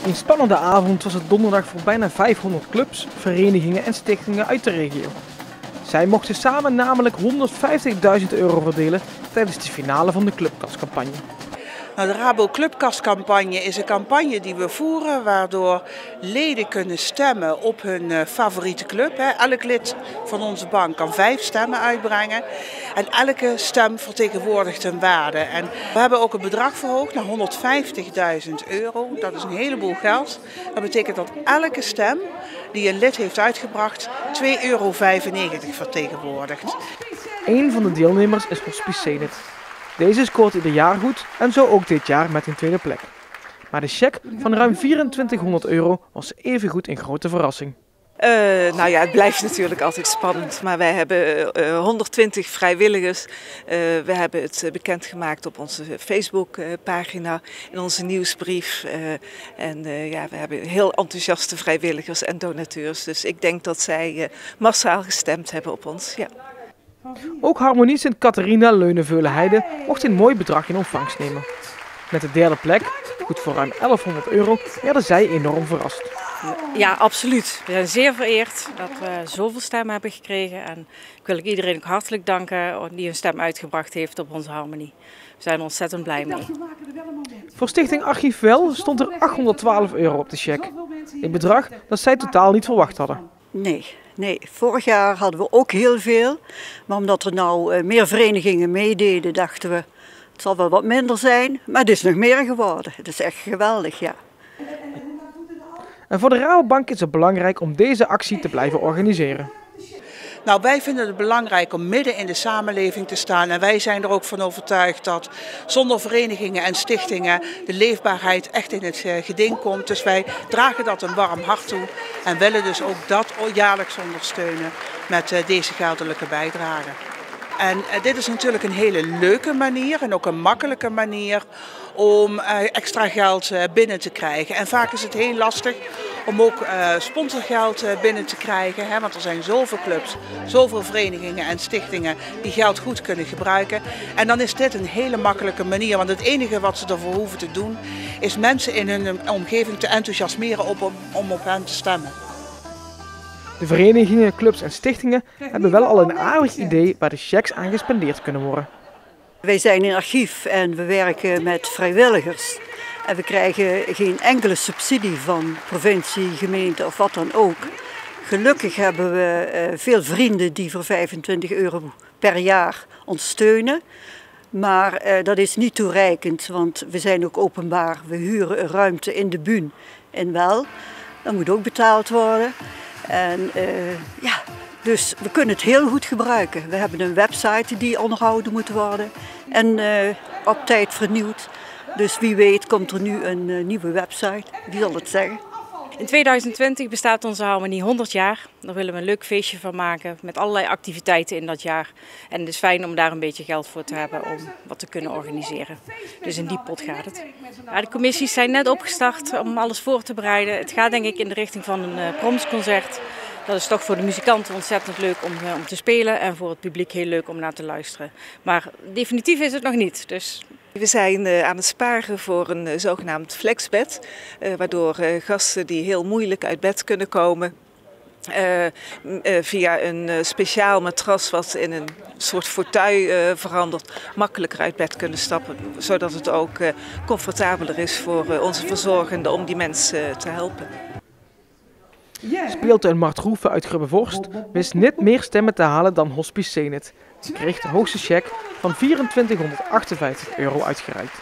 Een spannende avond was het donderdag voor bijna 500 clubs, verenigingen en stichtingen uit de regio. Zij mochten samen namelijk €150.000 verdelen tijdens de finale van de Clubkastcampagne. Nou, de Rabo Clubkastcampagne is een campagne die we voeren waardoor leden kunnen stemmen op hun favoriete club. Elk lid van onze bank kan 5 stemmen uitbrengen en elke stem vertegenwoordigt een waarde. En we hebben ook het bedrag verhoogd naar €150.000. Dat is een heleboel geld. Dat betekent dat elke stem die een lid heeft uitgebracht €2,95 vertegenwoordigt. Een van de deelnemers is Hospice Zenit. Deze scoort ieder jaar goed en zo ook dit jaar met een tweede plek. Maar de cheque van ruim €2400 was evengoed een grote verrassing. Nou ja, het blijft natuurlijk altijd spannend, maar wij hebben 120 vrijwilligers. We hebben het bekendgemaakt op onze Facebookpagina, in onze nieuwsbrief. Ja, we hebben heel enthousiaste vrijwilligers en donateurs. Dus ik denk dat zij massaal gestemd hebben op ons. Ja. Ook Harmonie Sint-Catharina Leuneveulen-Heide mocht een mooi bedrag in ontvangst nemen. Met de derde plek, goed voor ruim €1100, werden zij enorm verrast. Ja, absoluut. We zijn zeer vereerd dat we zoveel stemmen hebben gekregen. En ik wil iedereen ook hartelijk danken die een stem uitgebracht heeft op onze Harmonie. We zijn er ontzettend blij mee. Voor Stichting Archief Wel stond er €812 op de cheque. Een bedrag dat zij totaal niet verwacht hadden. Nee, vorig jaar hadden we ook heel veel. Maar omdat er nou meer verenigingen meededen, dachten we, het zal wel wat minder zijn. Maar het is nog meer geworden. Het is echt geweldig, ja. En voor de Rabobank is het belangrijk om deze actie te blijven organiseren. Nou, wij vinden het belangrijk om midden in de samenleving te staan. En wij zijn er ook van overtuigd dat zonder verenigingen en stichtingen de leefbaarheid echt in het geding komt. Dus wij dragen dat een warm hart toe en willen dus ook dat jaarlijks ondersteunen met deze geldelijke bijdrage. En dit is natuurlijk een hele leuke manier en ook een makkelijke manier om extra geld binnen te krijgen. En vaak is het heel lastig om ook sponsorgeld binnen te krijgen. Want er zijn zoveel clubs, zoveel verenigingen en stichtingen die geld goed kunnen gebruiken. En dan is dit een hele makkelijke manier. Want het enige wat ze ervoor hoeven te doen is mensen in hun omgeving te enthousiasmeren om op hen te stemmen. De verenigingen, clubs en stichtingen hebben wel al een aardig idee waar de cheques aan gespendeerd kunnen worden. Wij zijn een archief en we werken met vrijwilligers. En we krijgen geen enkele subsidie van provincie, gemeente of wat dan ook. Gelukkig hebben we veel vrienden die voor €25 per jaar ons steunen. Maar dat is niet toereikend, want we zijn ook openbaar. We huren een ruimte in de Buun in Wel. Dat moet ook betaald worden. En ja, dus we kunnen het heel goed gebruiken. We hebben een website die onderhouden moet worden en op tijd vernieuwd. Dus wie weet komt er nu een nieuwe website, wie zal het zeggen. In 2020 bestaat onze Harmonie 100 jaar. Daar willen we een leuk feestje van maken met allerlei activiteiten in dat jaar. En het is fijn om daar een beetje geld voor te hebben om wat te kunnen organiseren. Dus in die pot gaat het. Ja, de commissies zijn net opgestart om alles voor te bereiden. Het gaat denk ik in de richting van een promsconcert. Dat is toch voor de muzikanten ontzettend leuk om te spelen en voor het publiek heel leuk om naar te luisteren. Maar definitief is het nog niet. Dus we zijn aan het sparen voor een zogenaamd flexbed, waardoor gasten die heel moeilijk uit bed kunnen komen, via een speciaal matras wat in een soort fauteuil verandert, makkelijker uit bed kunnen stappen, zodat het ook comfortabeler is voor onze verzorgenden om die mensen te helpen. Speeltuin Mart Roeven uit Grubbevorst wist niet meer stemmen te halen dan Hospice Zenit. Ze kreeg de hoogste cheque van €2458 uitgereikt.